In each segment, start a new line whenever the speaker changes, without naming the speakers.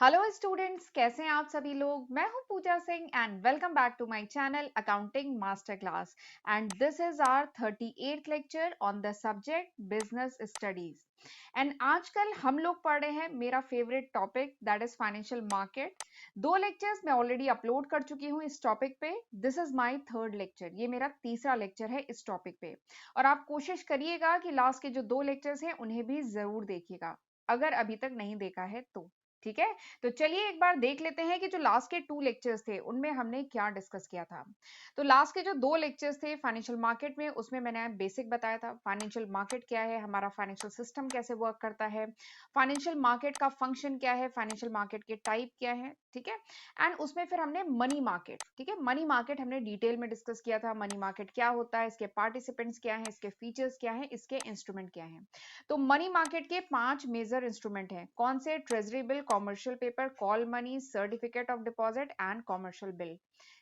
Hello students, कैसे हैं आप सभी लोग। मैं हूं Pooja Singh and welcome back to my channel accounting master class. And this is our 38th lecture on the subject business studies. And आजकल हम लोग पढ़ रहे हैं मेरा favourite topic that is financial market. 2 lectures मैं ऑलरेडी अपलोड कर चुकी हूं इस टॉपिक पे। This is my third lecture, ये मेरा तीसरा लेक्चर है इस टॉपिक पे। और आप कोशिश करिएगा कि लास्ट के जो 2 लेक्चर्स हैं उन्हें भी जरूर देखिएगा, अगर अभी तक नहीं देखा है तो। ठीक है, तो चलिए एक बार देख लेते हैं कि जो लास्ट के 2 लेक्चर्स थे उनमें हमने क्या डिस्कस किया था। तो लास्ट के जो 2 लेक्चर्स थे फाइनेंशियल मार्केट में, उसमें मैंने बेसिक बताया था फाइनेंशियल मार्केट क्या है, हमारा फाइनेंशियल सिस्टम कैसे वर्क करता है, फाइनेंशियल मार्केट का फंक्शन क्या है, फाइनेंशियल मार्केट के टाइप क्या है। ठीक है, एंड उसमें फिर हमने मनी मार्केट, ठीक है, मनी मार्केट हमने डिटेल में डिस्कस किया था। मनी मार्केट क्या होता है, इसके पार्टिसिपेंट्स क्या है, इसके फीचर्स क्या है, इसके इंस्ट्रूमेंट क्या है। तो मनी मार्केट के 5 मेजर इंस्ट्रूमेंट हैं। कौन से? Treasury bill, commercial paper, call money, certificate of deposit and commercial bill.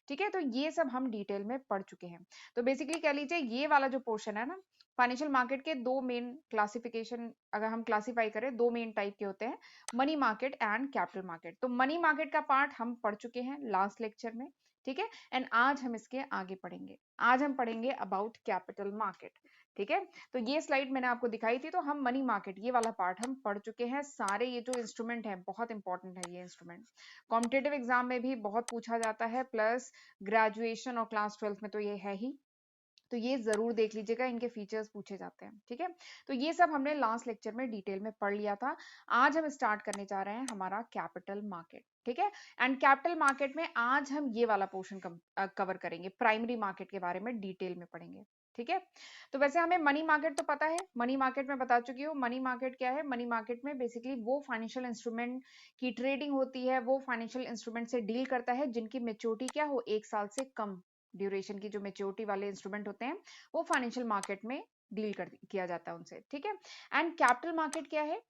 ठीक है, तो ये सब हम डिटेल में पढ़ चुके हैं। तो बेसिकली कह लीजिए ये वाला जो पोर्शन है ना, फाइनेंशियल मार्केट के 2 मेन क्लासिफिकेशन अगर हम क्लासिफाई करें, 2 मेन टाइप के होते हैं, money market and capital market. तो मनी मार्केट का पार्ट हम पढ़ चुके हैं लास्ट लेक्चर में। ठीक है, एंड आज हम इसके आगे पढ़ेंगे। आज हम पढ़ेंगे अबाउट कैपिटल मार्केट। ठीक है, तो ये स्लाइड मैंने आपको दिखाई थी। तो हम मनी मार्केट ये वाला पार्ट हम पढ़ चुके हैं सारे। ये जो इंस्ट्रूमेंट है बहुत इंपॉर्टेंट है, ये इंस्ट्रूमेंट कॉम्पिटेटिव एग्जाम में भी बहुत पूछा जाता है, प्लस ग्रेजुएशन और क्लास 12 में तो ये है ही। तो ये जरूर देख लीजिएगा, इनके फीचर्स पूछे जाते हैं। ठीक है, तो ये सब हमने लास्ट लेक्चर में डिटेल में पढ़ लिया था। आज हम स्टार्ट करने जा रहे हैं हमारा कैपिटल मार्केट। ठीक है, एंड कैपिटल मार्केट में आज हम ये वाला पोर्शन कवर करेंगे, प्राइमरी मार्केट के बारे में डिटेल में पढ़ेंगे। ठीक है, तो वैसे हमें मनी मार्केट तो पता है, मनी मार्केट में बता चुकी हूँ। मनी मार्केट क्या है? मनी मार्केट में बेसिकली वो फाइनेंशियल इंस्ट्रूमेंट की ट्रेडिंग होती है, वो फाइनेंशियल इंस्ट्रूमेंट से डील करता है जिनकी मेच्योरिटी क्या हो, 1 साल से कम ड्यूरेशन की जो मेच्योरिटी वाले इंस्ट्रूमेंट होते हैं, वो फाइनेंशियल मार्केट में डील कर किया जाता है उनसे। ठीक है, एंड कैपिटल मार्केट क्या है?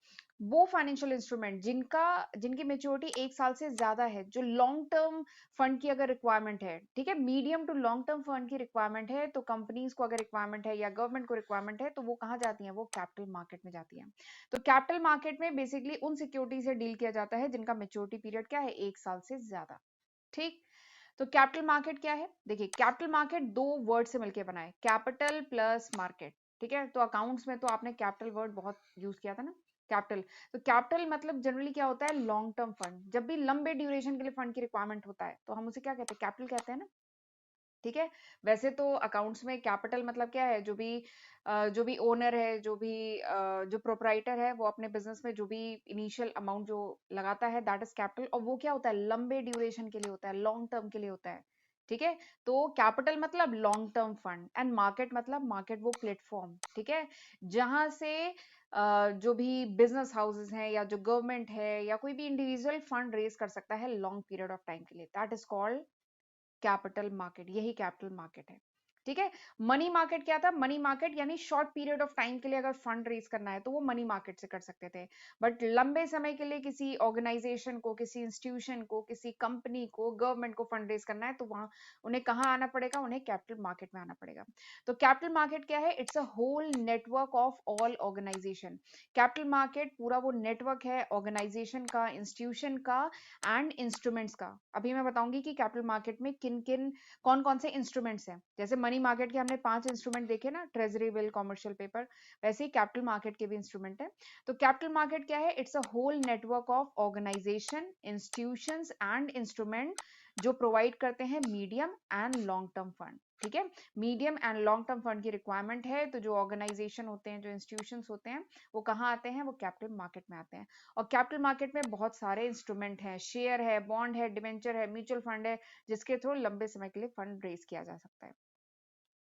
वो फाइनेंशियल इंस्ट्रूमेंट जिनकी मेच्योरिटी 1 साल से ज्यादा है, जो लॉन्ग टर्म फंड की अगर रिक्वायरमेंट है, ठीक है, medium to long term fund की रिक्वायरमेंट है, तो कंपनीज को अगर रिक्वायरमेंट है या गवर्नमेंट को रिक्वायरमेंट है, तो वो कहाँ जाती है? वो कैपिटल मार्केट में जाती है। तो कैपिटल मार्केट में बेसिकली उन सिक्योरिटी से डील किया जाता है जिनका मेच्योरिटी पीरियड क्या है? 1 साल से ज्यादा। ठीक, तो कैपिटल मार्केट क्या है? देखिए, कैपिटल मार्केट 2 वर्ड से मिलकर बना है, कैपिटल प्लस मार्केट। ठीक है, तो अकाउंट्स में तो आपने कैपिटल वर्ड बहुत यूज किया था ना, कैपिटल। तो कैपिटल मतलब जनरली क्या होता है? Long term fund. जब भी लंबे ड्यूरेशन के लिए फंड की रिक्वायरमेंट होता है तो हम उसे क्या कहते हैं? कैपिटल कहते हैं ना। ठीक है, वैसे तो अकाउंट्स में कैपिटल मतलब क्या है? जो भी ओनर है, जो प्रोपराइटर है, वो अपने बिजनेस में जो भी इनिशियल अमाउंट जो लगाता है, दैट इज कैपिटल। और वो क्या होता है? लंबे ड्यूरेशन के लिए होता है, लॉन्ग टर्म के लिए होता है। ठीक है, तो कैपिटल मतलब long term fund, and market मतलब मार्केट वो प्लेटफॉर्म, ठीक है, जहां से जो भी बिजनेस हाउसेस हैं या जो गवर्नमेंट है या कोई भी इंडिविजुअल फंड रेज कर सकता है लॉन्ग पीरियड ऑफ टाइम के लिए, that is called capital market. यही कैपिटल मार्केट है। ठीक है, मनी मार्केट क्या था? मनी मार्केट यानी शॉर्ट पीरियड ऑफ टाइम के लिए अगर फंड रेज करना है तो वो मनी मार्केट से कर सकते थे। बट लंबे समय के लिए किसी ऑर्गेनाइजेशन को, किसी इंस्टीट्यूशन को, किसी कंपनी को, गवर्नमेंट को फंड रेज करना है तो वहां उन्हें कहाँ आना पड़ेगा? उन्हें कैपिटल मार्केट में आना पड़ेगा। तो कैपिटल मार्केट क्या है? It's a whole network of all organisation. Capital market पूरा वो नेटवर्क है ऑर्गेनाइजेशन का, इंस्टीट्यूशन का एंड इंस्ट्रूमेंट्स का। अभी मैं बताऊंगी कि कैपिटल मार्केट में किन किन कौन कौन से इंस्ट्रूमेंट्स हैं। जैसे मनी मार्केट के हमने 5 इंस्ट्रूमेंट देखे ना, ट्रेजरी बिल, कॉमर्शियल पेपर, वैसे ही कैपिटल मार्केट के भी इंस्ट्रूमेंट है। तो कैपिटल मार्केट क्या है? It's a whole network of organisation, institutions and instrument जो प्रोवाइड करते हैं medium and long term fund. ठीक है, medium and long term fund की रिक्वायरमेंट है तो जो ऑर्गेनाइजेशन होते हैं, जो इंस्टीट्यूशंस होते हैं, वो कहाँ आते हैं? वो कैपिटल मार्केट में आते हैं। और कैपिटल मार्केट में बहुत सारे इंस्ट्रूमेंट हैं, शेयर है, बॉन्ड है, डिवेंचर है, म्यूचुअल फंड है, जिसके थ्रू लंबे समय के लिए फंड रेज किया जा सकता है।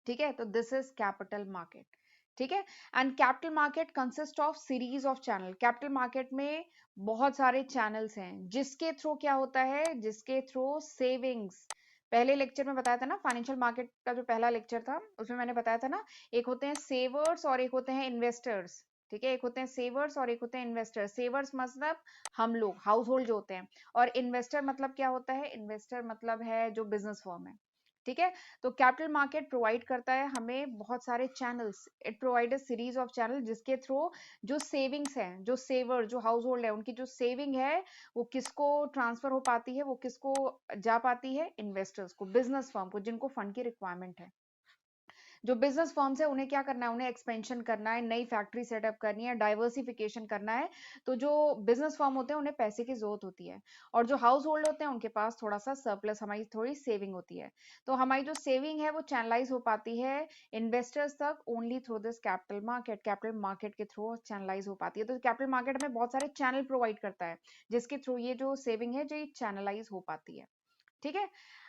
ठीक है, तो दिस इज कैपिटल मार्केट। ठीक है, and capital market consist of series of channel. Capital market में बहुत सारे चैनल्स हैं जिसके थ्रू क्या होता है? जिसके थ्रू सेविंग्स, पहले लेक्चर में बताया था ना, फाइनेंशियल मार्केट का जो पहला लेक्चर था उसमें मैंने बताया था ना, एक होते हैं सेवर्स और एक होते हैं इन्वेस्टर्स। ठीक है, एक होते हैं सेवर्स और एक होते हैं इन्वेस्टर्स। सेवर्स मतलब हम लोग, हाउस होल्ड जो होते हैं, और इन्वेस्टर मतलब क्या होता है? इन्वेस्टर मतलब है जो बिजनेस फर्म है। ठीक है। तो कैपिटल मार्केट प्रोवाइड करता है हमें बहुत सारे channels, it provide a series of channel जिसके थ्रू जो सेविंग्स हैं, जो सेवर, जो हाउस होल्ड है, उनकी जो सेविंग है वो किसको ट्रांसफर हो पाती है, वो किसको जा पाती है, इन्वेस्टर्स को, बिजनेस फर्म को, जिनको फंड की रिक्वायरमेंट है। जो बिजनेस फर्म्स है उन्हें क्या करना है, उन्हें एक्सपेंशन करना है, नई फैक्ट्री सेटअप करनी है, डाइवर्सिफिकेशन करना है। तो जो बिजनेस फर्म होते हैं उन्हें पैसे की जरूरत होती है, और जो हाउस होल्ड होते हैं उनके पास थोड़ा सा सरप्लस, हमारी थोड़ी सेविंग होती है। तो हमारी जो सेविंग है वो चैनलाइज हो पाती है इन्वेस्टर्स तक only through this capital market, capital market के थ्रू चैनलाइज हो पाती है। तो कैपिटल मार्केट हमें बहुत सारे चैनल प्रोवाइड करता है जिसके थ्रू ये जो सेविंग है जो ये चैनलाइज हो पाती है। ठीक है।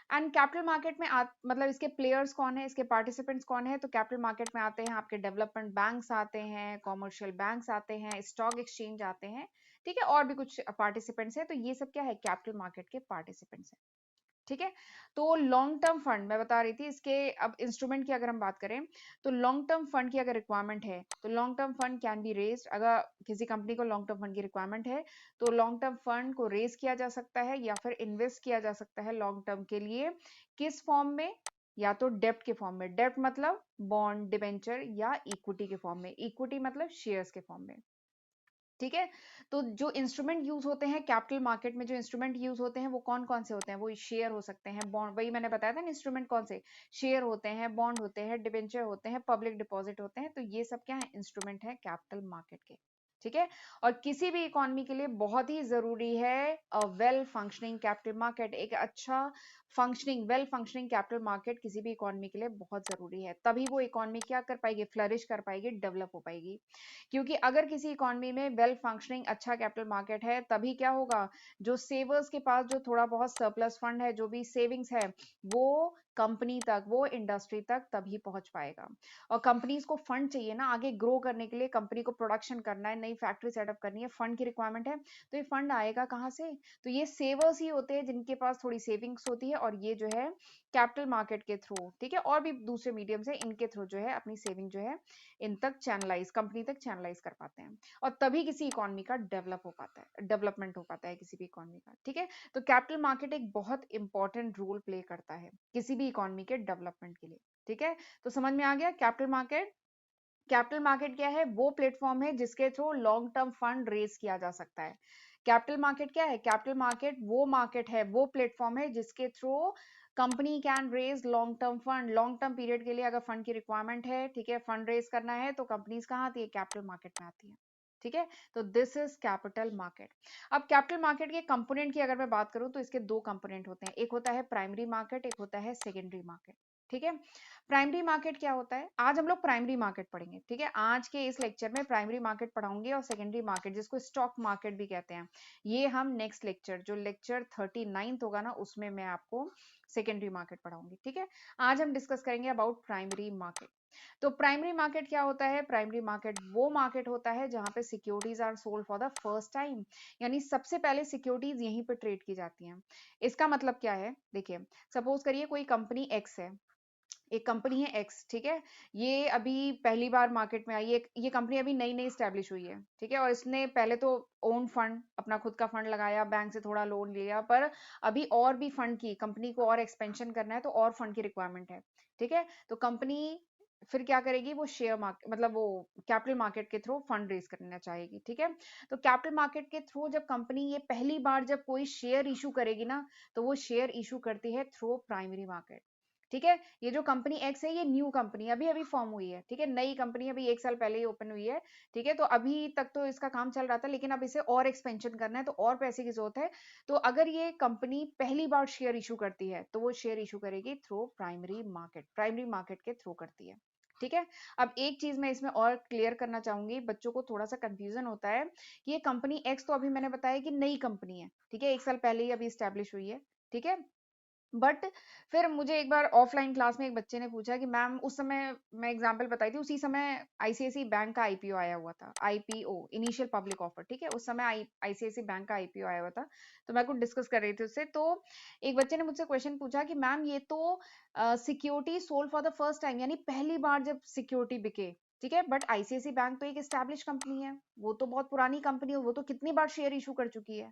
एंड कैपिटल मार्केट में मतलब इसके प्लेयर्स कौन है, इसके पार्टिसिपेंट्स कौन है, तो कैपिटल मार्केट में आते हैं आपके डेवलपमेंट बैंक्स आते हैं, कॉमर्शियल बैंक्स आते हैं, स्टॉक एक्सचेंज आते हैं। ठीक है, और भी कुछ पार्टिसिपेंट्स हैं। तो ये सब क्या है, कैपिटल मार्केट के पार्टिसिपेंट्स हैं। ठीक है। तो लॉन्ग टर्म फंड मैं बता रही थी, इसके अब इंस्ट्रूमेंट की अगर हम बात करें तो लॉन्ग टर्म फंड की अगर रिक्वायरमेंट है तो long term fund can be raised. अगर किसी कंपनी को लॉन्ग टर्म फंड की रिक्वायरमेंट है तो लॉन्ग टर्म फंड को रेज किया जा सकता है या फिर इन्वेस्ट किया जा सकता है लॉन्ग टर्म के लिए। किस फॉर्म में, या तो डेप्ट के फॉर्म में, डेप्ट मतलब बॉन्ड, डिबेंचर, या इक्विटी के फॉर्म में, इक्विटी मतलब शेयर्स के फॉर्म में। ठीक है। तो जो इंस्ट्रूमेंट यूज होते हैं कैपिटल मार्केट में, जो इंस्ट्रूमेंट यूज होते हैं वो कौन कौन से होते हैं, वो शेयर हो सकते हैं, बॉन्ड, वही मैंने बताया था ना इंस्ट्रूमेंट कौन से, शेयर होते हैं, बॉन्ड होते हैं, डिबेंचर होते हैं, पब्लिक डिपॉजिट होते हैं। तो ये सब क्या है, इंस्ट्रूमेंट है कैपिटल मार्केट के। ठीक है। और किसी भी इकोनॉमी के लिए बहुत ही जरूरी है a well functioning capital market. एक अच्छा functioning, well functioning capital market किसी भी इकोनॉमी के लिए बहुत जरूरी है, तभी वो इकोनॉमी क्या कर पाएगी, फ्लरिश कर पाएगी, डेवलप हो पाएगी। क्योंकि अगर किसी इकोनॉमी में वेल फंक्शनिंग अच्छा कैपिटल मार्केट है तभी क्या होगा, जो सेवर्स के पास जो थोड़ा बहुत सरप्लस फंड है, जो भी सेविंग्स है, वो कंपनी तक, वो इंडस्ट्री तक तभी पहुंच पाएगा। और कंपनीज को फंड चाहिए ना आगे ग्रो करने के लिए, कंपनी को प्रोडक्शन करना है, नई फैक्ट्री सेटअप करनी है, फंड की रिक्वायरमेंट है। तो ये फंड आएगा कहाँ से, तो ये सेवर्स ही होते हैं जिनके पास थोड़ी सेविंग्स होती है, और ये जो है कैपिटल मार्केट के थ्रू, ठीक है, और भी दूसरे मीडियम से इनके थ्रू जो है अपनी सेविंग जो है इन तक चैनलाइज, कंपनी तक चैनलाइज कर पाते हैं। और तभी किसी इकोनॉमी का डेवलप हो पाता है, डेवलपमेंट हो पाता है किसी भी इकोनॉमी का। ठीक है। तो कैपिटल मार्केट एक बहुत इंपॉर्टेंट रोल प्ले करता है किसी भी इकोनॉमी के डेवलपमेंट के लिए। ठीक है। तो समझ में आ गया कैपिटल मार्केट। कैपिटल मार्केट क्या है, वो प्लेटफॉर्म है जिसके through long term fund raise किया जा सकता है। कैपिटल मार्केट क्या है, कैपिटल मार्केट वो मार्केट है, वो प्लेटफॉर्म है जिसके through company can raise long term fund. Long term period के लिए अगर फंड की रिक्वायरमेंट है, ठीक है, फंड रेज करना है, तो कंपनीज कहाँ आती है, कैपिटल मार्केट में आती है। ठीक है। तो दिस इज कैपिटल मार्केट। अब कैपिटल मार्केट के कंपोनेंट की अगर मैं बात करूं तो इसके दो कंपोनेंट होते हैं, एक होता है प्राइमरी मार्केट, एक होता है सेकेंडरी मार्केट। ठीक है। प्राइमरी मार्केट क्या होता है, आज हम लोग प्राइमरी मार्केट पढ़ेंगे। ठीक है, आज के इस लेक्चर में प्राइमरी मार्केट पढ़ाऊंगी, और सेकेंडरी मार्केट जिसको स्टॉक मार्केट भी कहते हैं, ये हम नेक्स्ट लेक्चर, जो लेक्चर 39 होगा ना, उसमें मैं आपको सेकेंडरी मार्केट पढ़ाऊंगी। ठीक है। आज हम डिस्कस करेंगे अबाउट प्राइमरी मार्केट। तो प्राइमरी मार्केट क्या होता है, प्राइमरी मार्केट वो मार्केट होता है जहां पे securities are sold for the first time, यानी सबसे पहले सिक्योरिटीज यहीं पे ट्रेड की जाती हैं। इसका मतलब क्या है, देखिए, सपोज करिए कोई कंपनी एक्स है, एक कंपनी है एक्स, ठीक है, ये अभी पहली बार मार्केट में आई है, ये कंपनी अभी नई नई स्टैब्लिश हुई है। ठीक है। और इसने पहले तो ओन फंड, अपना खुद का फंड लगाया, बैंक से थोड़ा लोन लिया, पर अभी और भी फंड की, कंपनी को और एक्सपेंशन करना है तो और फंड की रिक्वायरमेंट है। ठीक है। तो कंपनी फिर क्या करेगी, वो शेयर मार्केट, मतलब वो कैपिटल मार्केट के थ्रू फंड रेज करना चाहेगी। ठीक है। तो कैपिटल मार्केट के थ्रू जब कंपनी ये पहली बार जब कोई शेयर इशू करेगी ना, तो वो शेयर इशू करती है थ्रू प्राइमरी मार्केट। ठीक है। ये जो कंपनी एक्स है ये न्यू कंपनी अभी अभी फॉर्म हुई है। ठीक है, नई कंपनी अभी 1 साल पहले ही ओपन हुई है। ठीक है। तो अभी तक तो इसका काम चल रहा था, लेकिन अब इसे और एक्सपेंशन करना है, तो और पैसे की जरूरत है। तो अगर ये कंपनी पहली बार शेयर इशू करती है तो वो शेयर इशू करेगी through primary market, primary market के थ्रू करती है। ठीक है। अब एक चीज मैं इसमें और क्लियर करना चाहूंगी, बच्चों को थोड़ा सा कंफ्यूजन होता है कि ये कंपनी एक्स तो अभी मैंने बताया कि नई कंपनी है। ठीक है, 1 साल पहले ही अभी स्टैब्लिश हुई है। ठीक है। बट फिर मुझे एक बार ऑफलाइन क्लास में एक बच्चे ने पूछा कि मैम, उस समय मैं एग्जांपल बताई थी, उसी समय आईसीआईसी बैंक का आईपीओ आया हुआ था, आईपीओ, इनिशियल पब्लिक ऑफर। ठीक है, उस समय आईसीआईसी बैंक का आईपीओ आया हुआ था। तो मैं कुछ डिस्कस कर रही थी उससे, तो एक बच्चे ने मुझसे क्वेश्चन पूछा कि मैम, ये तो security sold for the first time, यानी पहली बार जब सिक्योरिटी बिके। ठीक है, बट आईसीआईसी बैंक तो एक एस्टेब्लिश कंपनी है, वो तो बहुत पुरानी कंपनी है, वो तो कितनी बार शेयर इशू कर चुकी है।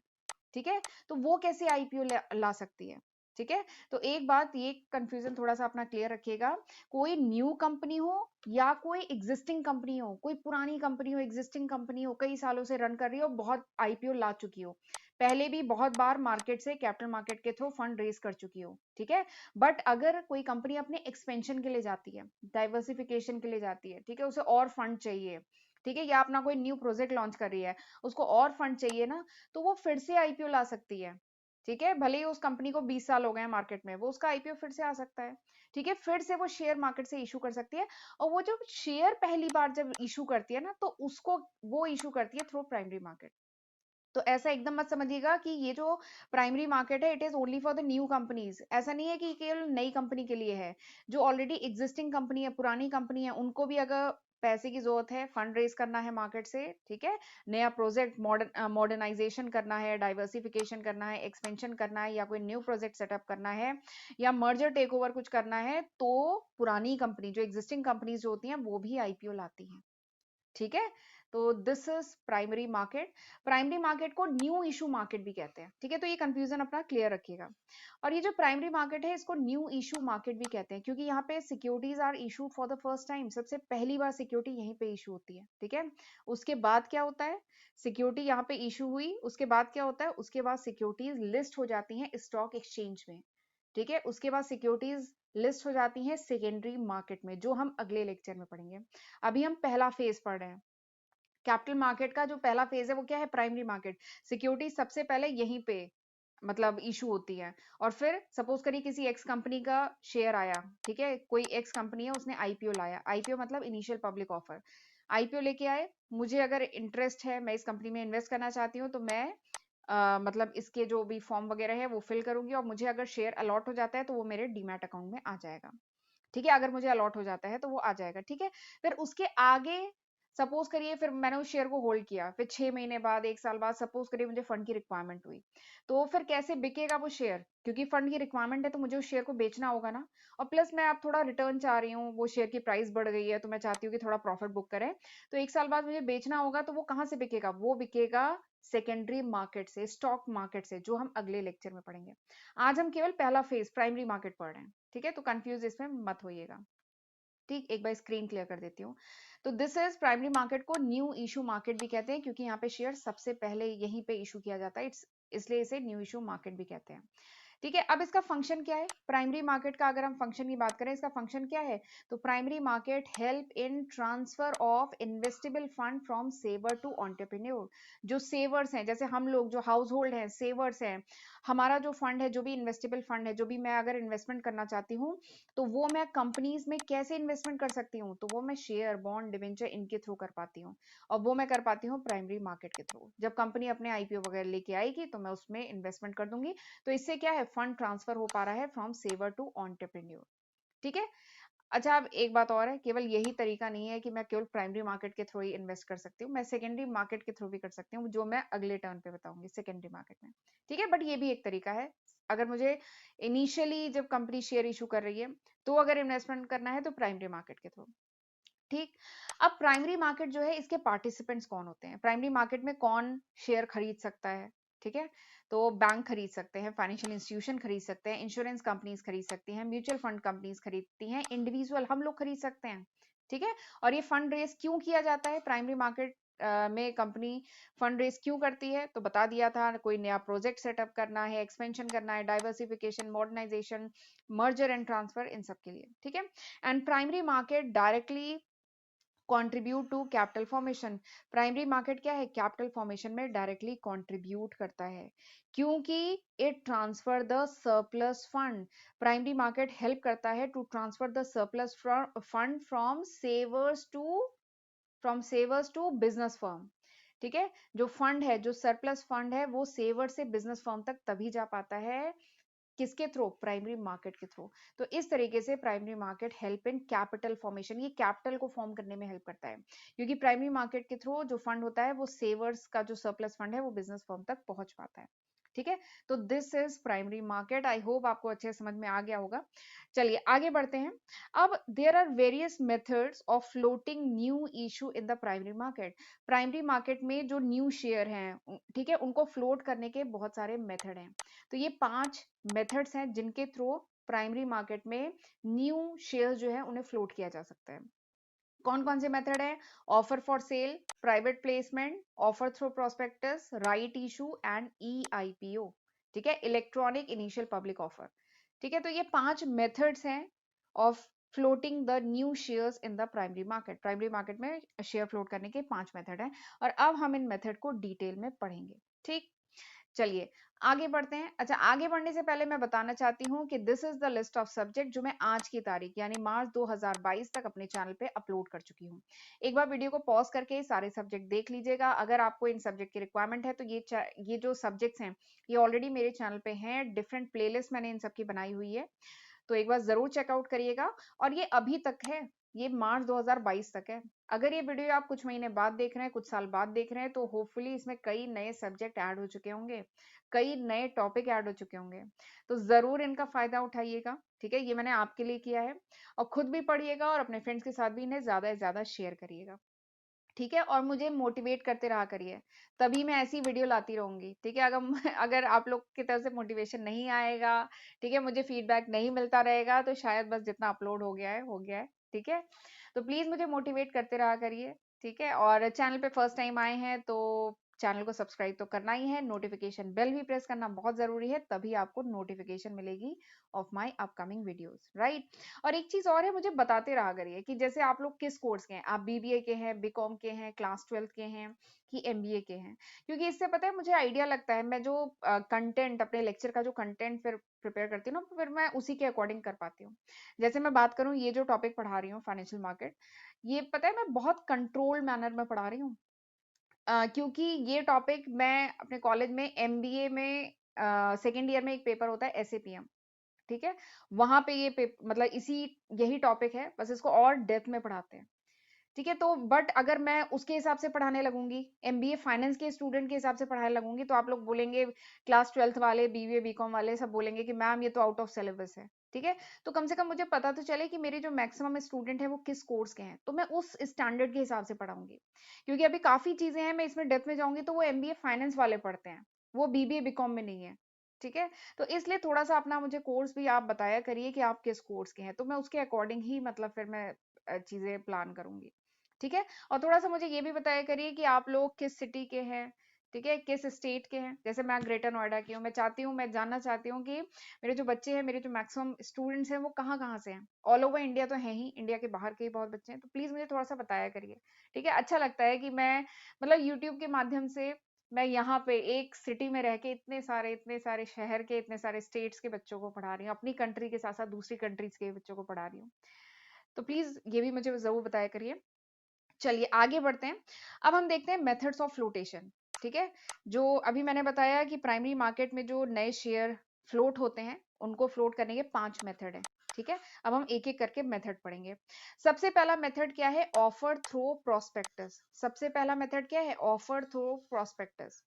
ठीक है। तो वो कैसे आईपीओ ला सकती है। ठीक है, तो एक बात ये कंफ्यूजन थोड़ा सा अपना क्लियर रखिएगा, कोई न्यू कंपनी हो या कोई एग्जिस्टिंग कंपनी हो, कोई पुरानी कंपनी हो, एग्जिस्टिंग कंपनी हो, कई सालों से रन कर रही हो, बहुत आईपीओ ला चुकी हो, पहले भी बहुत बार मार्केट से कैपिटल मार्केट के थ्रू फंड रेज कर चुकी हो, ठीक है, बट अगर कोई कंपनी अपने एक्सपेंशन के लिए जाती है, डाइवर्सिफिकेशन के लिए जाती है, ठीक है, उसे और फंड चाहिए, ठीक है, या अपना कोई न्यू प्रोजेक्ट लॉन्च कर रही है, उसको और फंड चाहिए ना, तो वो फिर से आईपीओ ला सकती है, ठीक है, भले ही उस कंपनी को 20 साल हो गए हैं मार्केट में, वो उसका आईपीओ फिर से आ सकता है, ठीक है, फिर से वो शेयर मार्केट से इशू कर सकती है, और वो जब शेयर पहली बार जब इशू करती है ना, तो उसको वो इशू करती है थ्रू प्राइमरी मार्केट। तो ऐसा एकदम मत समझिएगा कि ये जो प्राइमरी मार्केट है it is only for the new companies, ऐसा नहीं है कि केवल नई कंपनी के लिए है, जो ऑलरेडी एग्जिस्टिंग कंपनी है, पुरानी कंपनी है, उनको भी अगर पैसे की जरूरत है, फंड रेज करना है मार्केट से, ठीक है, नया प्रोजेक्ट मॉडर्नाइजेशन करना है, डाइवर्सिफिकेशन करना है, एक्सपेंशन करना है, या कोई न्यू प्रोजेक्ट सेटअप करना है, या मर्जर टेक ओवर कुछ करना है, तो पुरानी कंपनी जो एग्जिस्टिंग कंपनीज जो होती हैं वो भी आईपीओ लाती हैं, ठीक है, तो this is primary market. Primary market को न्यू इशू मार्केट भी कहते हैं, ठीक है, तो ये कंफ्यूजन अपना क्लियर रखिएगा। और ये जो प्राइमरी मार्केट है इसको न्यू इशू मार्केट भी कहते हैं, क्योंकि यहाँ पे securities are issue for the first time, सबसे पहली बार सिक्योरिटी यहीं पे इशू होती है, ठीक है, उसके बाद क्या होता है, सिक्योरिटी यहाँ पे इशू हुई, उसके बाद क्या होता है, उसके बाद सिक्योरिटीज लिस्ट हो जाती हैं स्टॉक एक्सचेंज में, ठीक है, उसके बाद सिक्योरिटीज लिस्ट हो जाती हैं सेकेंडरी मार्केट में, जो हम अगले लेक्चर में पढ़ेंगे। अभी हम पहला फेज पढ़ रहे हैं, कैपिटल मार्केट का जो पहला फेज है वो क्या है, प्राइमरी मार्केट, सिक्योरिटी सबसे पहले यहीं पे मतलब इशू होती है, और फिर सपोज करिए किसी एक्स कंपनी का शेयर आया, ठीक है, कोई एक्स कंपनी है उसने आईपीओ लाया, आईपीओ मतलब इनिशियल पब्लिक ऑफर, आईपीओ लेके आए, मुझे अगर इंटरेस्ट है, मैं इस कंपनी में इन्वेस्ट करना चाहती हूँ, तो मैं मतलब इसके जो भी फॉर्म वगैरह है वो फिल करूंगी, और मुझे अगर शेयर अलॉट हो जाता है तो वो मेरे डीमैट अकाउंट में आ जाएगा, ठीक है, अगर मुझे अलॉट हो जाता है तो वो आ जाएगा, ठीक है, फिर उसके आगे सपोज करिए फिर मैंने उस शेयर को होल्ड किया, फिर 6 महीने बाद, 1 साल बाद सपोज करिए मुझे फंड की रिक्वायरमेंट हुई, तो फिर कैसे बिकेगा वो शेयर, क्योंकि फंड की रिक्वायरमेंट है तो मुझे उस शेयर को बेचना होगा ना, और प्लस मैं अब थोड़ा रिटर्न चाह रही हूँ, वो शेयर की प्राइस बढ़ गई है तो मैं चाहती हूँ कि थोड़ा प्रॉफिट बुक करें, तो 1 साल बाद मुझे बेचना होगा, तो वो कहाँ से बिकेगा, वो बिकेगा सेकेंडरी मार्केट से, स्टॉक मार्केट से, जो हम अगले लेक्चर में पढ़ेंगे। आज हम केवल पहला फेज प्राइमरी मार्केट पढ़ रहे हैं, ठीक है, तो कंफ्यूज इसमें मत होइएगा, ठीक, एक बार स्क्रीन क्लियर कर देती हूँ। तो दिस इज प्राइमरी मार्केट को न्यू इशू मार्केट भी कहते हैं, क्योंकि यहाँ पे शेयर सबसे पहले यहीं पे इशू किया जाता है, इट्स इसलिए इसे न्यू इशू मार्केट भी कहते हैं, ठीक है। अब इसका फंक्शन क्या है, प्राइमरी मार्केट का अगर हम फंक्शन की बात करें, इसका फंक्शन क्या है, तो primary market help in transfer of investable fund from saver to entrepreneur, जो सेवर्स हैं, जैसे हम लोग जो हाउस होल्ड हैं, सेवर्स हैं, हमारा जो फंड है, जो भी इन्वेस्टेबल फंड है, जो भी मैं अगर इन्वेस्टमेंट करना चाहती हूँ, तो वो मैं कंपनीज में कैसे इन्वेस्टमेंट कर सकती हूँ, तो वो मैं शेयर, बॉन्ड, डिवेंचर इनके थ्रू कर पाती हूँ, और वो मैं कर पाती हूँ प्राइमरी मार्केट के थ्रू, जब कंपनी अपने आईपीओ वगैरह लेके आएगी तो मैं उसमें इन्वेस्टमेंट कर दूंगी, तो इससे क्या है, फंड ट्रांसफर हो पा रहा है फ्रॉम सेवर टू एंटरप्रेन्योर, ठीक है। अच्छा, अब एक बात और है, केवल यही तरीका नहीं है कि मैं केवल प्राइमरी मार्केट के थ्रू ही इन्वेस्ट कर सकती हूँ, मैं सेकेंडरी मार्केट के थ्रू भी कर सकती हूँ, जो मैं अगले टर्न पे बताऊंगी सेकेंडरी मार्केट में, ठीक है, बट ये भी एक तरीका है, अगर मुझे इनिशियली जब कंपनी शेयर इशू कर रही है तो अगर इन्वेस्टमेंट करना है तो प्राइमरी मार्केट के थ्रू, ठीक। अब प्राइमरी मार्केट जो है इसके पार्टिसिपेंट्स कौन होते हैं, प्राइमरी मार्केट में कौन शेयर खरीद सकता है, ठीक है, तो बैंक खरीद सकते हैं, फाइनेंशियल इंस्टीट्यूशन खरीद सकते हैं, इंश्योरेंस कंपनीज खरीद सकती हैं, म्यूचुअल फंड कंपनीज खरीदती हैं, इंडिविजुअल हम लोग खरीद सकते हैं, ठीक है। और ये फंड रेज क्यों किया जाता है प्राइमरी मार्केट में, कंपनी फंड रेज क्यों करती है, तो बता दिया था, कोई नया प्रोजेक्ट सेटअप करना है, एक्सपेंशन करना है, diversification, modernisation, merger and transfer, इन सब के लिए, ठीक है। And primary market directly contribute to capital formation, primary market क्या है, कैपिटल फॉर्मेशन में डायरेक्टली कंट्रीब्यूट करता है, क्योंकि it transfer the surplus fund, primary market help करता है to transfer the surplus fund from savers to business firm, ठीक है, जो फंड है, जो सरप्लस फंड है, वो सेवर से बिजनेस फर्म तक तभी जा पाता है, किसके थ्रू, प्राइमरी मार्केट के थ्रू। तो इस तरीके से primary market help in capital formation, ये कैपिटल को फॉर्म करने में हेल्प करता है, क्योंकि प्राइमरी मार्केट के थ्रू जो फंड होता है वो सेवर्स का जो सरप्लस फंड है वो बिजनेस फर्म तक पहुंच पाता है, ठीक है, तो this is primary market. I hope आपको अच्छे समझ में आ गया होगा। चलिए आगे बढ़ते हैं। अब there are various methods of floating new issue in the primary market. Primary market में जो न्यू शेयर हैं, ठीक है, उनको फ्लोट करने के बहुत सारे मेथड हैं। तो ये 5 मेथड्स हैं जिनके थ्रू प्राइमरी मार्केट में न्यू शेयर जो है उन्हें फ्लोट किया जा सकता है। कौन कौन से मेथड है? Offer for sale, private placement, offer through prospectus, right issue and EIPO. ठीक है, इलेक्ट्रॉनिक इनिशियल पब्लिक ऑफर। ठीक है, तो ये 5 मेथड्स हैं of floating the new shares in the primary market. Primary market में शेयर फ्लोट करने के 5 मेथड हैं और अब हम इन मेथड को डिटेल में पढ़ेंगे। ठीक, चलिए आगे बढ़ते हैं। अच्छा, आगे बढ़ने से पहले मैं बताना चाहती हूँ कि this is the list of subject जो मैं आज की तारीख यानी मार्च 2022 तक अपने चैनल पे अपलोड कर चुकी हूँ। एक बार वीडियो को पॉज करके सारे सब्जेक्ट देख लीजिएगा। अगर आपको इन सब्जेक्ट की रिक्वायरमेंट है तो ये जो सब्जेक्ट्स हैं ये ऑलरेडी मेरे चैनल पे हैं। डिफरेंट प्लेलिस्ट मैंने इन सबकी बनाई हुई है, तो एक बार जरूर चेकआउट करिएगा। और ये अभी तक है, ये मार्च 2022 तक है। अगर ये वीडियो आप कुछ महीने बाद देख रहे हैं, कुछ साल बाद देख रहे हैं, तो होपफुली इसमें कई नए सब्जेक्ट ऐड हो चुके होंगे, कई नए टॉपिक ऐड हो चुके होंगे। तो जरूर इनका फायदा उठाइएगा। ठीक है, ये मैंने आपके लिए किया है। और खुद भी पढ़िएगा और अपने फ्रेंड्स के साथ भी इन्हें ज्यादा से ज्यादा शेयर करिएगा। ठीक है, और मुझे मोटिवेट करते रहा करिए, तभी मैं ऐसी वीडियो लाती रहूंगी। ठीक है, अगर अगर आप लोग की तरफ से मोटिवेशन नहीं आएगा, ठीक है, मुझे फीडबैक नहीं मिलता रहेगा, तो शायद बस जितना अपलोड हो गया है हो गया है। ठीक है, तो प्लीज मुझे मोटिवेट करते रहा करिए। ठीक है, और चैनल पे फर्स्ट टाइम आए हैं तो चैनल को सब्सक्राइब तो करना ही है, नोटिफिकेशन बेल भी प्रेस करना बहुत जरूरी है, तभी आपको नोटिफिकेशन मिलेगी of my upcoming videos, right. और एक चीज और है, मुझे बताते रहा करिए कि जैसे आप लोग किस कोर्स के हैं, आप बीबीए के हैं, बीकॉम के हैं, क्लास 12 के हैं कि एमबीए के हैं। क्योंकि इससे पता है मुझे आइडिया लगता है, मैं जो कंटेंट अपने लेक्चर का जो कंटेंट फिर प्रिपेयर करती हूँ ना, फिर मैं उसी के अकॉर्डिंग कर पाती हूँ। जैसे मैं बात करूँ, ये जो टॉपिक पढ़ा रही हूँ फाइनेंशियल मार्केट, ये पता है मैं बहुत कंट्रोल मैनर में पढ़ा रही हूँ। क्योंकि ये टॉपिक मैं अपने कॉलेज में एमबीए में सेकेंड ईयर में एक पेपर होता है एसएपीएम। ठीक है, वहां पे मतलब इसी यही टॉपिक है, बस इसको और डेप्थ में पढ़ाते हैं। ठीक है, तो बट अगर मैं उसके हिसाब से पढ़ाने लगूंगी, एमबीए फाइनेंस के स्टूडेंट के हिसाब से पढ़ाने लगूंगी, तो आप लोग बोलेंगे, क्लास 12th वाले, बीबीए बीकॉम वाले सब बोलेंगे कि मैम ये तो आउट ऑफ सिलेबस है। ठीक है, तो कम से कम मुझे पता तो चले कि मेरे जो मैक्सिमम स्टूडेंट है वो किस कोर्स के हैं, तो मैं उस स्टैंडर्ड के हिसाब से पढ़ाऊंगी। क्योंकि अभी काफी चीजें हैं, मैं इसमें डेप्थ में जाऊंगी तो वो एमबीए फाइनेंस वाले पढ़ते हैं, वो बीबीए बीकॉम में नहीं है। ठीक है, तो इसलिए थोड़ा सा अपना मुझे कोर्स भी आप बताया करिए कि आप किस कोर्स के हैं, तो मैं उसके अकॉर्डिंग ही मतलब फिर मैं चीजें प्लान करूंगी। ठीक है, और थोड़ा सा मुझे ये भी बताया करिए कि आप लोग किस सिटी के हैं, ठीक है, किस स्टेट के हैं। जैसे मैं ग्रेटर नोएडा की हूँ, मैं चाहती हूँ, मैं जानना चाहती हूँ कि मेरे जो बच्चे हैं, मेरे जो मैक्सिमम स्टूडेंट्स हैं, वो कहाँ कहाँ से हैं। ऑल ओवर इंडिया तो है ही, इंडिया के बाहर के ही बहुत बच्चे हैं, तो प्लीज मुझे थोड़ा सा बताया करिए। ठीक है, अच्छा लगता है कि मैं मतलब यूट्यूब के माध्यम से मैं यहाँ पे एक सिटी में रह के इतने सारे शहर के, इतने सारे स्टेट्स के बच्चों को पढ़ा रही हूँ, अपनी कंट्री के साथ साथ दूसरी कंट्रीज के बच्चों को पढ़ा रही हूँ। तो प्लीज ये भी मुझे जरूर बताया करिए। चलिए आगे बढ़ते हैं। अब हम देखते हैं मेथड्स ऑफ फ्लोटेशन। ठीक है, जो अभी मैंने बताया कि प्राइमरी मार्केट में जो नए शेयर फ्लोट होते हैं, उनको फ्लोट करने के 5 मेथड हैं। ठीक है, अब हम एक एक करके मेथड पढ़ेंगे। सबसे पहला मेथड क्या है? Offer through prospectus. सबसे पहला मेथड क्या है? Offer through prospectus.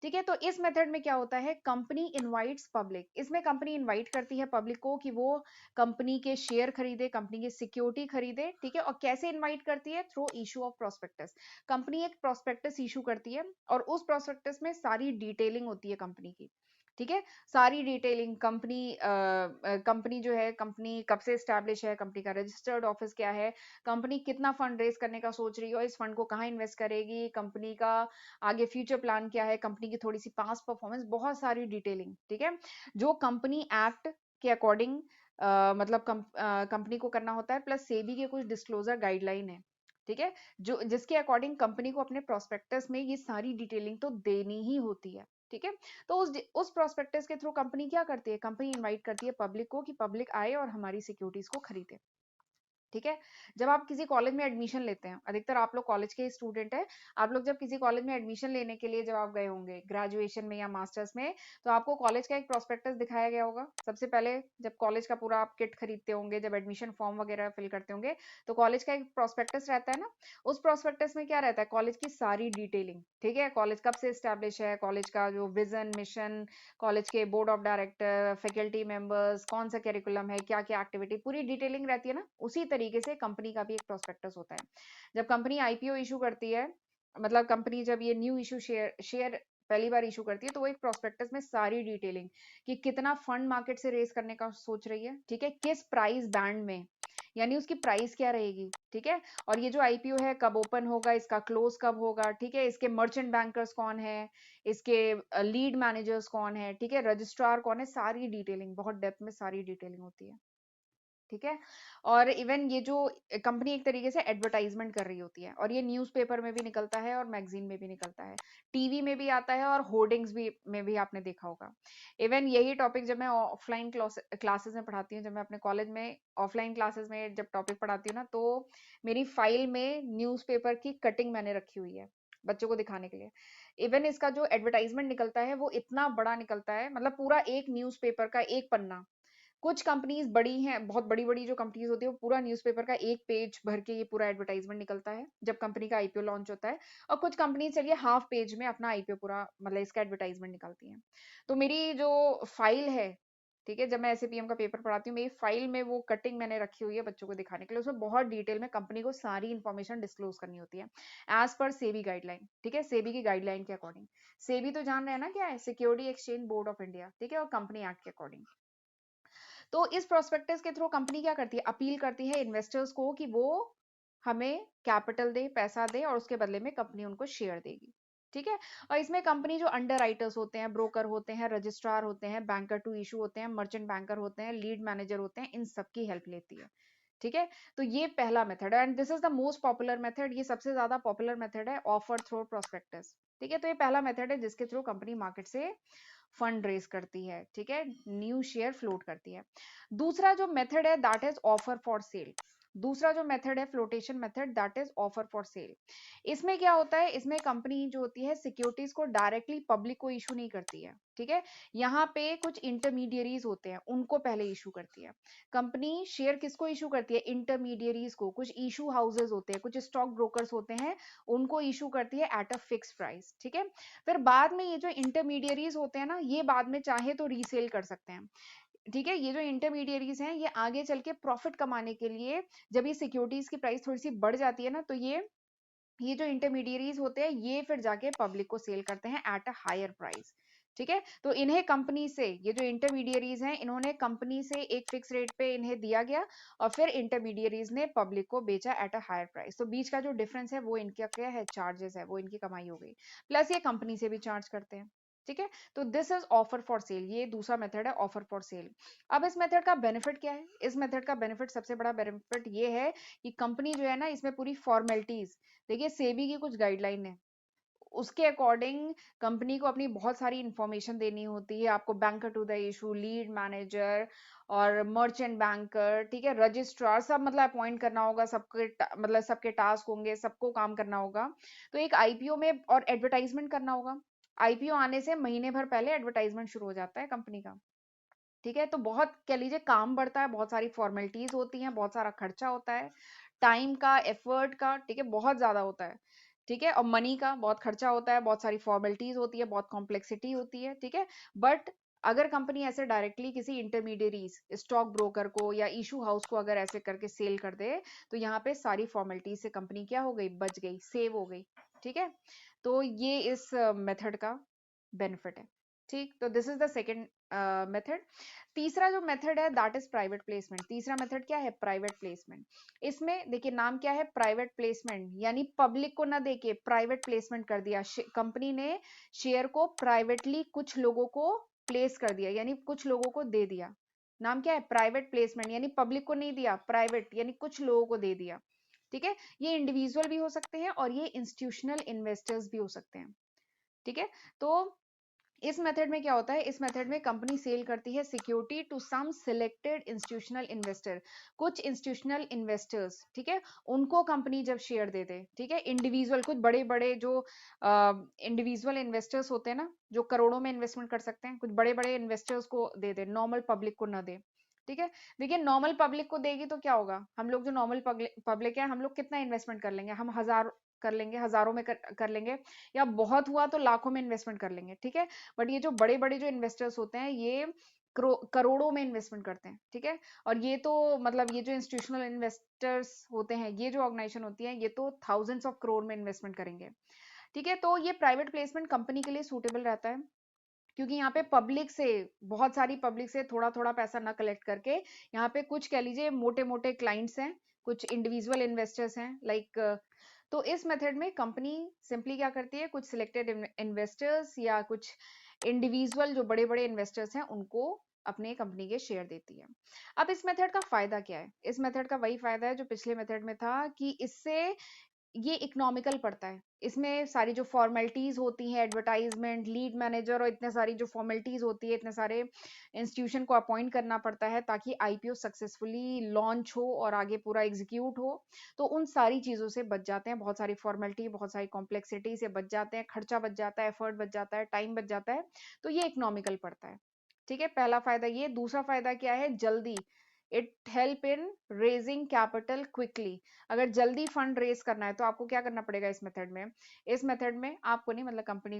ठीक है, तो इस मेथड में क्या होता है? Company invites public. इसमें कंपनी इनवाइट करती है पब्लिक को कि वो कंपनी के शेयर खरीदे, कंपनी की सिक्योरिटी खरीदे। ठीक है, और कैसे इनवाइट करती है? Through issue of prospectus. Company एक प्रोस्पेक्टस इशू करती है और उस प्रोस्पेक्टस में सारी डिटेलिंग होती है कंपनी की। ठीक है, सारी डिटेलिंग, कंपनी जो है, कंपनी कब से स्टैब्लिश है, कंपनी का रजिस्टर्ड ऑफिस क्या है, कंपनी कितना फंड रेज करने का सोच रही है, इस फंड को कहाँ इन्वेस्ट करेगी, कंपनी का आगे फ्यूचर प्लान क्या है, कंपनी की थोड़ी सी पास्ट परफॉर्मेंस, बहुत सारी डिटेलिंग। ठीक है, जो कंपनी एक्ट के अकॉर्डिंग मतलब कंपनी को करना होता है, प्लस सेबी के कुछ डिस्क्लोजर गाइडलाइन है। ठीक है, जो जिसके अकॉर्डिंग कंपनी को अपने प्रोस्पेक्टस में ये सारी डिटेलिंग तो देनी ही होती है। ठीक है, तो उस प्रोस्पेक्टस के थ्रू कंपनी क्या करती है? कंपनी इनवाइट करती है पब्लिक को कि पब्लिक आए और हमारी सिक्योरिटीज को खरीदे। ठीक है। जब आप किसी कॉलेज में एडमिशन लेते हैं, अधिकतर आप लोग कॉलेज के स्टूडेंट हैं, आप लोग जब किसी कॉलेज में एडमिशन लेने के लिए जब आप गए होंगे ग्रेजुएशन में या मास्टर्स में, तो आपको कॉलेज का एक प्रोस्पेक्टस दिखाया गया होगा। सबसे पहले जब कॉलेज का पूरा आप किट खरीदते होंगे, जब एडमिशन फॉर्म वगैरह फिल करते होंगे, तो कॉलेज का एक प्रोस्पेक्टस रहता है ना। उस प्रोस्पेक्टस में क्या रहता है? कॉलेज की सारी डिटेलिंग, ठीक है, कॉलेज कब से स्टैब्लिश है, कॉलेज का जो विजन मिशन, कॉलेज के board of director, faculty members, कौन सा करिकुलम है, क्या क्या एक्टिविटी, पूरी डिटेलिंग रहती है ना। उसी तरीके से कंपनी का भी एक प्रोस्पेक्टस होता है। जब कंपनी आईपीओ इशू करती है, मतलब कंपनी जब ये न्यू इशू शेयर पहली बार इशू करती है, तो वो एक प्रोस्पेक्टस में सारी डिटेलिंग कि कितना फंड मार्केट से रेस करने का सोच रही है, ठीक है, किस प्राइस बैंड में, यानी उसकी प्राइस क्या रहेगी, ठीक है, और ये जो आईपीओ है कब ओपन होगा, इसका क्लोज कब होगा, ठीक है, इसके मर्चेंट बैंकर्स कौन है, इसके लीड मैनेजर्स कौन है, ठीक है, रजिस्ट्रार कौन है, सारी डिटेलिंग, बहुत डेप्थ में सारी डिटेलिंग होती है, ठीक है। और इवन ये जो कंपनी एक तरीके से एडवर्टाइजमेंट कर रही होती है, और ये न्यूज़पेपर में भी निकलता है और मैगजीन में भी निकलता है, टीवी में भी आता है और होर्डिंग्स भी में भी आपने देखा होगा। इवन यही टॉपिक जब मैं ऑफलाइन क्लासेस में पढ़ाती हूँ, जब मैं अपने कॉलेज में ऑफलाइन क्लासेस में जब टॉपिक पढ़ाती हूँ ना, तो मेरी फाइल में न्यूज़पेपर की कटिंग मैंने रखी हुई है बच्चों को दिखाने के लिए। इवन इसका जो एडवर्टाइजमेंट निकलता है वो इतना बड़ा निकलता है, मतलब पूरा एक न्यूज़पेपर का एक पन्ना। कुछ कंपनीज बड़ी हैं, बहुत बड़ी-बड़ी जो कंपनीज होती है, वो पूरा न्यूज़पेपर का एक पेज भर के ये पूरा एडवर्टाइजमेंट निकलता है, जब कंपनी का आईपीओ लॉन्च होता है। और कुछ कंपनी चलिए हाफ पेज में अपना आईपीओ पूरा मतलब इसका एडवर्टाइजमेंट निकालती हैं। तो मेरी जो फाइल है, ठीक है, जब मैं एसएपीएम का पेपर पढ़ाती हूँ, मेरी फाइल में वो कटिंग मैंने रखी हुई है बच्चों को दिखाने के लिए। उसमें बहुत डिटेल में कंपनी को सारी इन्फॉर्मेशन डिस्क्लोज करनी होती है, एज पर सेबी गाइडलाइन, ठीक है, सेबी की गाइडलाइन के अकॉर्डिंग। सेबी तो जान रहे हैं ना क्या है? Security exchange board of India, ठीक है, और कंपनी एक्ट के अकॉर्डिंग। तो इस प्रोस्पेक्टस के थ्रू कंपनी क्या करती है? अपील करती है इन्वेस्टर्स को कि वो हमें कैपिटल दे, पैसा दे, और उसके बदले में कंपनी उनको शेयर देगी, ठीक है। और इसमें कंपनी जो अंडर राइटर्स होते हैं, ब्रोकर होते हैं, रजिस्ट्रार होते हैं, बैंकर टू इशू होते हैं, मर्चेंट बैंकर होते हैं, लीड मैनेजर होते हैं, इन सबकी हेल्प लेती है, ठीक है। तो ये पहला मेथड है, and this is the most popular method, ये सबसे ज्यादा पॉपुलर मेथड है, ऑफर थ्रू प्रोस्पेक्टस, ठीक है। तो ये पहला मेथड है जिसके थ्रू कंपनी मार्केट से फंड रेज करती है, ठीक है, न्यू शेयर फ्लोट करती है। दूसरा जो मेथड है that is offer for cell. दूसरा जो मेथड है flotation method, that is offer for cell. इसमें क्या होता है? इसमें कंपनी जो होती है सिक्योरिटीज को डायरेक्टली पब्लिक को इशू नहीं करती है, ठीक है। यहाँ पे कुछ इंटरमीडियरीज होते हैं, उनको पहले इशू करती है कंपनी। शेयर किसको इशू करती है? इंटरमीडियरीज को। कुछ इशू हाउसेज होते हैं, कुछ स्टॉक ब्रोकर्स होते हैं, उनको इशू करती है एट अ फिक्स प्राइस, ठीक है। फिर बाद में ये जो इंटरमीडियरीज होते हैं ना, ये बाद में चाहे तो रीसेल कर सकते हैं, ठीक है। ये जो इंटरमीडियरीज हैं, ये आगे चल के प्रॉफिट कमाने के लिए, जब ये सिक्योरिटीज की प्राइस थोड़ी सी बढ़ जाती है ना, तो ये जो इंटरमीडियरीज होते हैं, ये फिर जाके पब्लिक को सेल करते हैं एट अ हायर प्राइस, ठीक है। तो इन्हें कंपनी से, ये जो इंटरमीडियरीज हैं, इन्होंने कंपनी से एक फिक्स रेट पे इन्हें दिया गया, और फिर इंटरमीडियरीज ने पब्लिक को बेचा एट अ हायर प्राइस। तो बीच का जो डिफरेंस है वो इनका क्या है? चार्जेस है, वो इनकी कमाई हो गई, प्लस ये कंपनी से भी चार्ज करते हैं, ठीक है। तो this is offer for cell, ये दूसरा मेथड है ऑफर फॉर सेल। अब इस मेथड का बेनिफिट क्या है? इस मेथड का बेनिफिट, सबसे बड़ा बेनिफिट ये है कि कंपनी जो है ना, इसमें पूरी फॉर्मेलिटीज, देखिए सेबी की कुछ गाइडलाइन है, उसके अकॉर्डिंग कंपनी को अपनी बहुत सारी इंफॉर्मेशन देनी होती है। आपको banker to the issue, lead manager और मर्चेंट बैंकर, ठीक है, रजिस्ट्रार, सब मतलब अपॉइंट करना होगा, सबके मतलब सबके टास्क होंगे, सबको काम करना होगा। तो एक आईपीओ में, और एडवर्टाइजमेंट करना होगा। आईपीओ आने से महीने भर पहले एडवर्टाइजमेंट शुरू हो जाता है कंपनी का, ठीक है। तो बहुत कह लीजिए काम बढ़ता है, बहुत सारी फॉर्मेलिटीज होती हैं, बहुत सारा खर्चा होता है, टाइम का, एफर्ट का, ठीक है, बहुत ज्यादा होता है, ठीक है, और मनी का बहुत खर्चा होता है, बहुत सारी फॉर्मेलिटीज होती है, बहुत कॉम्प्लेक्सिटी होती है, ठीक है। बट अगर कंपनी ऐसे डायरेक्टली किसी इंटरमीडियरीज, स्टॉक ब्रोकर को या इशू हाउस को अगर ऐसे करके सेल कर दे, तो यहाँ पे सारी फॉर्मेलिटीज से कंपनी क्या हो गई? बच गई, सेव हो गई, ठीक है। तो ये इस मेथड का बेनिफिट है, ठीक। तो this is the second method. तीसरा जो मेथड है दैट इज प्राइवेट प्लेसमेंट। तीसरा मेथड क्या है? Private placement. इसमें देखिए नाम क्या है? प्राइवेट प्लेसमेंट, यानी पब्लिक को ना देके प्राइवेट प्लेसमेंट कर दिया। कंपनी ने शेयर को प्राइवेटली कुछ लोगों को प्लेस कर दिया, यानी कुछ लोगों को दे दिया। नाम क्या है? प्राइवेट प्लेसमेंट, यानी पब्लिक को नहीं दिया, प्राइवेट यानी कुछ लोगों को दे दिया, ठीक है। ये इंडिविजुअल भी हो सकते हैं और ये इंस्टीट्यूशनल इन्वेस्टर्स भी हो सकते हैं, ठीक है। तो इस मेथड में क्या होता है, इस मेथड में कंपनी सेल करती है security to some selected institutional investor, कुछ इंस्टीट्यूशनल इन्वेस्टर्स, ठीक है, उनको कंपनी जब शेयर दे दे, ठीक है, इंडिविजुअल कुछ बड़े बड़े जो इंडिविजुअल इन्वेस्टर्स होते हैं ना, जो करोड़ों में इन्वेस्टमेंट कर सकते हैं, कुछ बड़े बड़े इन्वेस्टर्स को दे दे, नॉर्मल पब्लिक को ना दे, ठीक है। देखिए नॉर्मल पब्लिक को देगी तो क्या होगा, हम लोग जो नॉर्मल पब्लिक है, हम लोग कितना इन्वेस्टमेंट कर लेंगे, हम हजार कर लेंगे, हजारों में कर लेंगे, या बहुत हुआ तो लाखों में इन्वेस्टमेंट कर लेंगे, ठीक है। बट ये जो बड़े बड़े जो इन्वेस्टर्स होते हैं, ये करोड़ों में इन्वेस्टमेंट करते हैं, ठीक है। और ये तो मतलब ये जो इंस्टीट्यूशनल इन्वेस्टर्स होते हैं, ये जो ऑर्गेनाइजेशन होती है, ये तो थाउजेंड्स ऑफ करोड़ में इन्वेस्टमेंट करेंगे, ठीक है। तो ये प्राइवेट प्लेसमेंट कंपनी के लिए सूटेबल रहता है, क्योंकि यहाँ पे पब्लिक से, बहुत सारी पब्लिक से थोड़ा थोड़ा पैसा ना कलेक्ट करके, यहाँ पे कुछ कह लीजिए मोटे मोटे क्लाइंट्स हैं, कुछ इंडिविजुअल इन्वेस्टर्स हैं, लाइक, तो इस मेथड में कंपनी सिंपली क्या करती है, कुछ सिलेक्टेड इन्वेस्टर्स या कुछ इंडिविजुअल जो बड़े बड़े इन्वेस्टर्स हैं, उनको अपने कंपनी के शेयर देती है। अब इस मेथड का फायदा क्या है, इस मेथड का वही फायदा है जो पिछले मेथड में था, कि इससे ये इकोनॉमिकल पड़ता है, इसमें सारी जो फॉर्मेलिटीज होती हैं, एडवर्टाइजमेंट, लीड मैनेजर और इतने सारी जो फॉर्मेलिटीज होती है, इतने सारे इंस्टीट्यूशन को अपॉइंट करना पड़ता है ताकि आईपीओ सक्सेसफुली लॉन्च हो और आगे पूरा एग्जीक्यूट हो, तो उन सारी चीजों से बच जाते हैं, बहुत सारी फॉर्मेलिटी, बहुत सारी कॉम्प्लेक्सिटी से बच जाते हैं, खर्चा बच जाता है, एफर्ट बच जाता है, टाइम बच जाता है, तो ये इकोनॉमिकल पड़ता है, ठीक है। पहला फायदा ये। दूसरा फायदा क्या है, जल्दी, it help in raising capital quickly. अगर जल्दी फंड रेज करना है तो आपको क्या करना पड़ेगा इस मेथड में, इस मेथड में आपको नहीं, मतलब कंपनी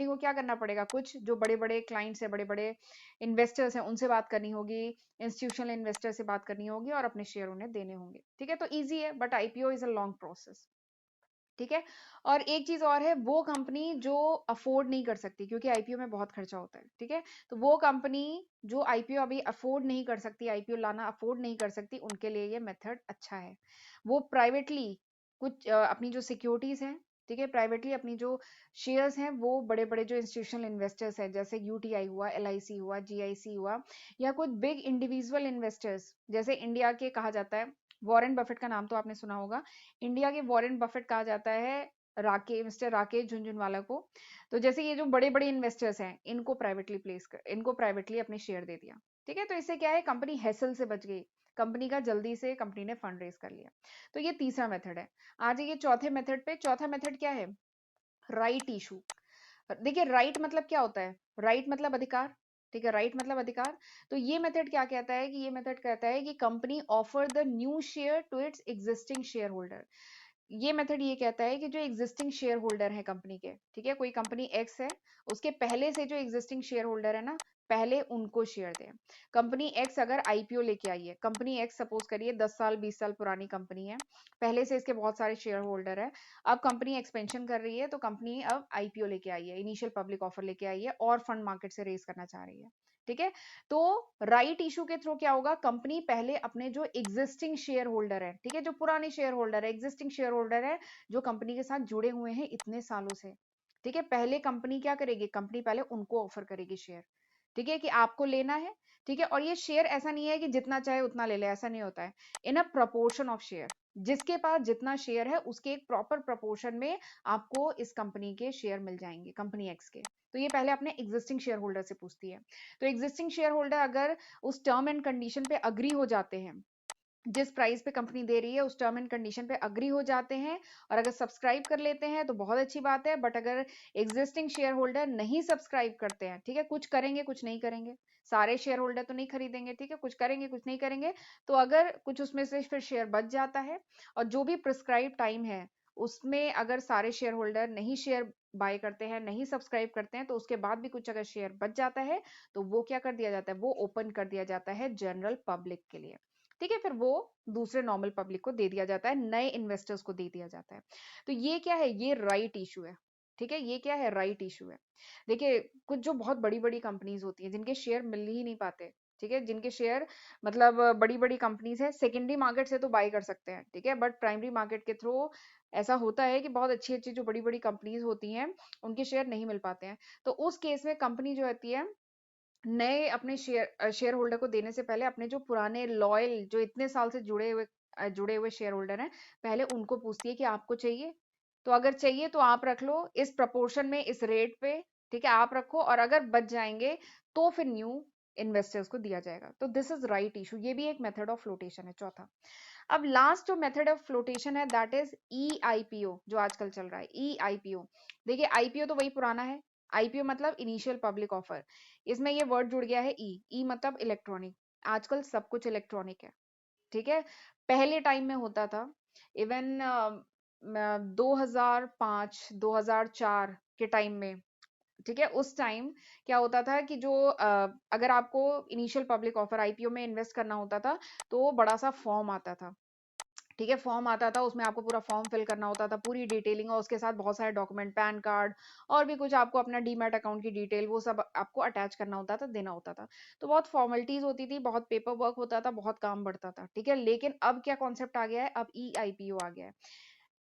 को क्या करना पड़ेगा, कुछ जो बड़े बड़े क्लाइंट्स है, बड़े बड़े इन्वेस्टर्स हैं, उनसे बात करनी होगी, इंस्टीट्यूशनल इन्वेस्टर से बात करनी होगी और अपने शेयर उन्हें देने होंगे, ठीक है। तो ईजी है, but IPO is a long process, ठीक है। और एक चीज और है, वो कंपनी जो अफोर्ड नहीं कर सकती, क्योंकि आईपीओ में बहुत खर्चा होता है, ठीक है, तो वो कंपनी जो आईपीओ अभी अफोर्ड नहीं कर सकती, आईपीओ लाना अफोर्ड नहीं कर सकती, उनके लिए ये मेथड अच्छा है। वो प्राइवेटली कुछ अपनी जो सिक्योरिटीज हैं, ठीक है, प्राइवेटली अपनी जो शेयर्स हैं, वो बड़े बड़े जो इंस्टीट्यूशनल इन्वेस्टर्स हैं, जैसे यूटीआई हुआ, एलआईसी हुआ, जीआईसी हुआ, या कुछ बिग इंडिविजुअल इन्वेस्टर्स, जैसे इंडिया के कहा जाता है, वॉरेन बफेट का नाम तो आपने सुना होगा, इंडिया के वॉरेन बफेट कहा जाता है मिस्टर राकेश झुनझुनवाला को। तो जैसे ये जो बड़े बड़े इन्वेस्टर्स हैं, इनको प्राइवेटली अपने शेयर दे दिया, ठीक है। तो इससे क्या है, कंपनी हैसल से बच गई, कंपनी का जल्दी से कंपनी ने फंड रेज कर लिया। तो ये तीसरा मेथड है। आ जाइए चौथे मेथड पे। चौथा मेथड क्या है, राइट इशू। देखिए राइट मतलब क्या होता है, राइट मतलब अधिकार, ठीक है, राइट मतलब अधिकार। तो ये मेथड क्या कहता है, कि ये मेथड कहता है कि company offer the new share to its existing share holder. ये मेथड ये कहता है कि जो एग्जिस्टिंग शेयर होल्डर है कंपनी के, ठीक है, कोई कंपनी एक्स है, उसके पहले से जो एग्जिस्टिंग शेयर होल्डर है ना, पहले उनको शेयर दें। कंपनी एक्स अगर आईपीओ लेके आई है, कंपनी एक्स सपोज करिए 10 साल 20 साल पुरानी कंपनी है, पहले से इसके बहुत सारे शेयर होल्डर है, अब कंपनी एक्सपेंशन कर रही है, तो कंपनी अब आईपीओ लेके आई है, इनिशियल पब्लिक ऑफर लेके आई है और फंड मार्केट से रेज करना चाह रही है, ठीक है। तो राइट इशू के थ्रू क्या होगा, कंपनी पहले अपने जो एग्जिस्टिंग शेयर होल्डर है, ठीक है, जो पुराने शेयर होल्डर है, एग्जिस्टिंग शेयर होल्डर है, जो कंपनी के साथ जुड़े हुए हैं इतने सालों से, ठीक है, पहले कंपनी क्या करेगी, कंपनी पहले उनको ऑफर करेगी शेयर, ठीक है, कि आपको लेना है, ठीक है। और ये शेयर ऐसा नहीं है कि जितना चाहे उतना ले ले, ऐसा नहीं होता है, इन अ प्रपोर्शन ऑफ शेयर, जिसके पास जितना शेयर है उसके एक प्रॉपर प्रपोर्शन में आपको इस कंपनी के शेयर मिल जाएंगे, कंपनी एक्स के। तो ये पहले अपने एग्जिस्टिंग शेयर होल्डर से पूछती है। तो एग्जिस्टिंग शेयर होल्डर अगर उस टर्म एंड कंडीशन पे अग्री हो जाते हैं, जिस प्राइस पे कंपनी दे रही है उस टर्म एंड कंडीशन पे अग्री हो जाते हैं, और अगर सब्सक्राइब कर लेते हैं तो बहुत अच्छी बात है, बट अगर एग्जिस्टिंग शेयर होल्डर नहीं सब्सक्राइब करते हैं, ठीक है, कुछ करेंगे कुछ नहीं करेंगे, सारे शेयर होल्डर तो नहीं खरीदेंगे, ठीक है, कुछ करेंगे कुछ नहीं करेंगे, तो अगर कुछ उसमें से फिर शेयर बच जाता है, और जो भी प्रिस्क्राइब टाइम है उसमें अगर सारे शेयर होल्डर नहीं शेयर बाय करते हैं, नहीं सब्सक्राइब करते हैं, तो उसके बाद भी कुछ अगर शेयर बच जाता है, तो वो क्या कर दिया जाता है, वो ओपन कर दिया जाता है जनरल पब्लिक के लिए, ठीक है, फिर वो दूसरे नॉर्मल पब्लिक को दे दिया जाता है, नए इन्वेस्टर्स को दे दिया जाता है। तो ये क्या है, ये राइट इशू है, ठीक है, ये क्या है, राइट इशू है। देखिए कुछ जो बहुत बड़ी बड़ी कंपनीज होती हैं जिनके शेयर मिल ही नहीं पाते, ठीक है, जिनके शेयर मतलब बड़ी बड़ी कंपनीज है, सेकेंडरी मार्केट से तो बाय कर सकते हैं, ठीक है, बट प्राइमरी मार्केट के थ्रू ऐसा होता है कि बहुत अच्छी अच्छी जो बड़ी बड़ी कंपनीज होती हैं उनके शेयर नहीं मिल पाते हैं। तो उस केस में कंपनी जो होती है, नए अपने शेयर होल्डर को देने से पहले अपने जो पुराने लॉयल, जो इतने साल से जुड़े हुए शेयर होल्डर हैं, पहले उनको पूछती है कि आपको चाहिए, तो अगर चाहिए तो आप रख लो इस प्रपोर्शन में, इस रेट पे, ठीक है, आप रखो और अगर बच जाएंगे तो फिर न्यू इन्वेस्टर्स को दिया जाएगा। तो दिस इज राइट इशू, ये भी एक मेथड ऑफ फ्लोटेशन है। चौथा, अब लास्ट जो मेथड ऑफ फ्लोटेशन है दैट इज ई आईपीओ, जो आजकल चल रहा है ई आईपीओ। देखिए आईपीओ तो वही पुराना है, आईपीओ मतलब इनिशियल पब्लिक ऑफर, इसमें ये वर्ड जुड़ गया है ई, ई मतलब इलेक्ट्रॉनिक। आजकल सब कुछ इलेक्ट्रॉनिक है, ठीक है। पहले टाइम में होता था, इवन 2005 2004 के टाइम में, ठीक है, उस टाइम क्या होता था कि जो अगर आपको इनिशियल पब्लिक ऑफर आईपीओ में इन्वेस्ट करना होता था तो बड़ा सा फॉर्म आता था, ठीक है, फॉर्म आता था, उसमें आपको पूरा फॉर्म फिल करना होता था, पूरी डिटेलिंग और उसके साथ बहुत सारे डॉक्यूमेंट, पैन कार्ड और भी कुछ, आपको अपना डीमैट अकाउंट की डिटेल वो सब आपको अटैच करना होता था, देना होता था। तो बहुत फॉर्मेलिटीज होती थी, बहुत पेपर वर्क होता था, बहुत काम बढ़ता था, ठीक है। लेकिन अब क्या कॉन्सेप्ट आ गया है, अब ई आईपीओ आ गया है,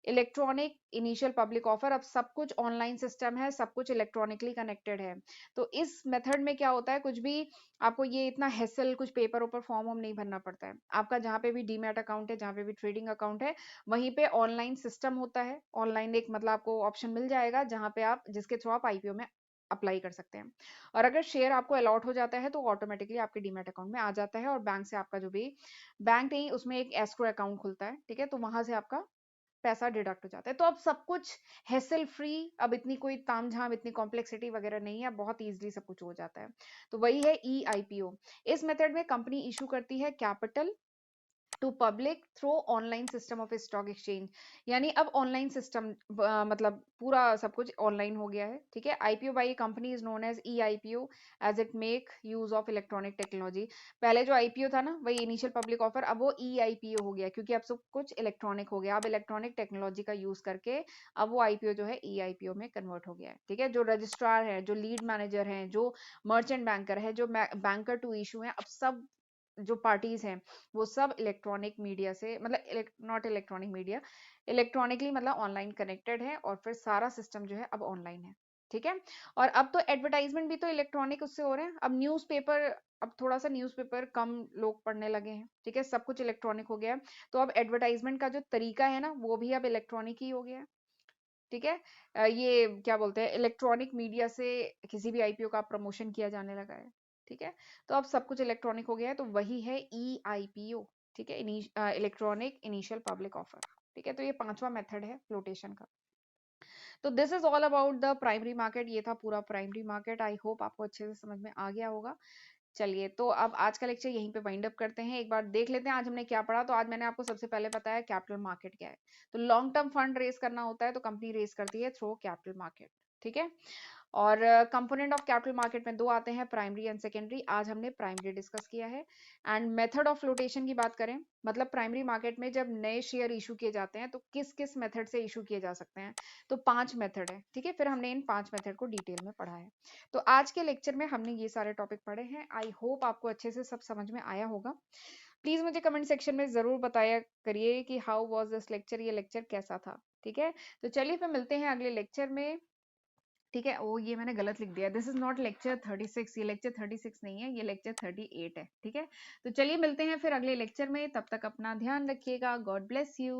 इलेक्ट्रॉनिक इनिशियल पब्लिक ऑफर। अब सब कुछ ऑनलाइन सिस्टम है, सब कुछ इलेक्ट्रॉनिकली कनेक्टेड है। तो इस मेथड में क्या होता है, कुछ भी आपको ये इतना हेसल, कुछ पेपर ऊपर फॉर्म वॉर्म नहीं भरना पड़ता है। आपका जहाँ पे भी डीमैट अकाउंट है, जहाँ पे भी ट्रेडिंग अकाउंट है, वहीं पे ऑनलाइन सिस्टम होता है, ऑनलाइन एक मतलब आपको ऑप्शन मिल जाएगा जहाँ पे आप, जिसके थ्रू आप आईपीओ में अप्लाई कर सकते हैं। और अगर शेयर आपको अलॉट हो जाता है तो ऑटोमेटिकली आपके डीमैट अकाउंट में आ जाता है, और बैंक से आपका जो भी, बैंक नहीं, उसमें एक एस्क्रो अकाउंट खुलता है, ठीक है, तो वहां से आपका पैसा डिडक्ट हो जाता है। तो अब सब कुछ हेसल फ्री, अब इतनी कोई तामझाम, इतनी कॉम्प्लेक्सिटी वगैरह नहीं है, बहुत इजीली सब कुछ हो जाता है। तो वही है ई आईपीओ। इस मेथड में कंपनी इशू करती है capital to public through online system of stock exchange. यानी अब ऑनलाइन सिस्टम, मतलब पूरा सब कुछ ऑनलाइन हो गया है, ठीक है। IPO by company is known as e IPO as it make use of electronic technology. पहले जो आईपीओ था ना, वही इनिशियल पब्लिक ऑफर, अब वो ई आईपीओ हो गया, क्योंकि अब सब कुछ इलेक्ट्रॉनिक हो गया। अब इलेक्ट्रॉनिक टेक्नोलॉजी का यूज करके अब वो आईपीओ जो है ई आईपीओ में कन्वर्ट हो गया है, ठीक है। जो रजिस्ट्रार है, जो लीड मैनेजर है, जो मर्चेंट बैंकर है, जो बैंकर टू इशू है, अब सब जो पार्टीज हैं वो सब इलेक्ट्रॉनिक मीडिया से, मतलब नॉट इलेक्ट्रॉनिक मीडिया, इलेक्ट्रॉनिकली मतलब ऑनलाइन कनेक्टेड है, और फिर सारा सिस्टम जो है अब ऑनलाइन है, ठीक है। और अब तो एडवर्टाइजमेंट भी तो इलेक्ट्रॉनिक उससे हो रहे हैं। अब न्यूज़पेपर, अब थोड़ा सा न्यूज़पेपर कम लोग पढ़ने लगे हैं, ठीक है, सब कुछ इलेक्ट्रॉनिक हो गया है। तो अब एडवर्टाइजमेंट का जो तरीका है ना, वो भी अब इलेक्ट्रॉनिक ही हो गया है, ठीक है। ये क्या बोलते हैं, इलेक्ट्रॉनिक मीडिया से किसी भी आईपीओ का प्रमोशन किया जाने लगा है, ठीक है। तो अब सब कुछ इलेक्ट्रॉनिक हो गया है, तो वही है ई आईपीओ, ठीक है, इलेक्ट्रॉनिक इनिशियल पब्लिक ऑफर, ठीक है। तो ये पांचवा मेथड है फ्लोटेशन का। तो this is all about the primary market, ये था पूरा प्राइमरी मार्केट। आई होप आपको अच्छे से समझ में आ गया होगा। चलिए, तो अब आज का लेक्चर यहीं पे वाइंड अप करते हैं। एक बार देख लेते हैं आज हमने क्या पढ़ा। तो आज मैंने आपको सबसे पहले बताया कैपिटल मार्केट क्या है। तो लॉन्ग टर्म फंड रेस करना होता है तो कंपनी रेस करती है थ्रू कैपिटल मार्केट, ठीक है। और कंपोनेंट ऑफ कैपिटल मार्केट में दो आते हैं, प्राइमरी एंड सेकेंडरी। आज हमने प्राइमरी डिस्कस किया है। एंड मेथड ऑफ फ्लोटेशन की बात करें, मतलब प्राइमरी मार्केट में जब नए शेयर इशू किए जाते हैं तो किस किस मेथड से इशू किए जा सकते हैं। तो 5 मेथड है, ठीक है। फिर हमने इन 5 मेथड को डिटेल में पढ़ा है। तो आज के लेक्चर में हमने ये सारे टॉपिक पढ़े हैं। आई होप आपको अच्छे से सब समझ में आया होगा। प्लीज मुझे कमेंट सेक्शन में जरूर बताया करिए कि हाउ वाज दिस लेक्चर, ये लेक्चर कैसा था, ठीक है। तो चलिए फिर मिलते हैं अगले लेक्चर में, ठीक है। ओ, ये मैंने गलत लिख दिया, दिस इज नॉट लेक्चर 36, ये लेक्चर 36 नहीं है, ये लेक्चर 38 है, ठीक है। तो चलिए मिलते हैं फिर अगले लेक्चर में, तब तक अपना ध्यान रखिएगा। God bless you.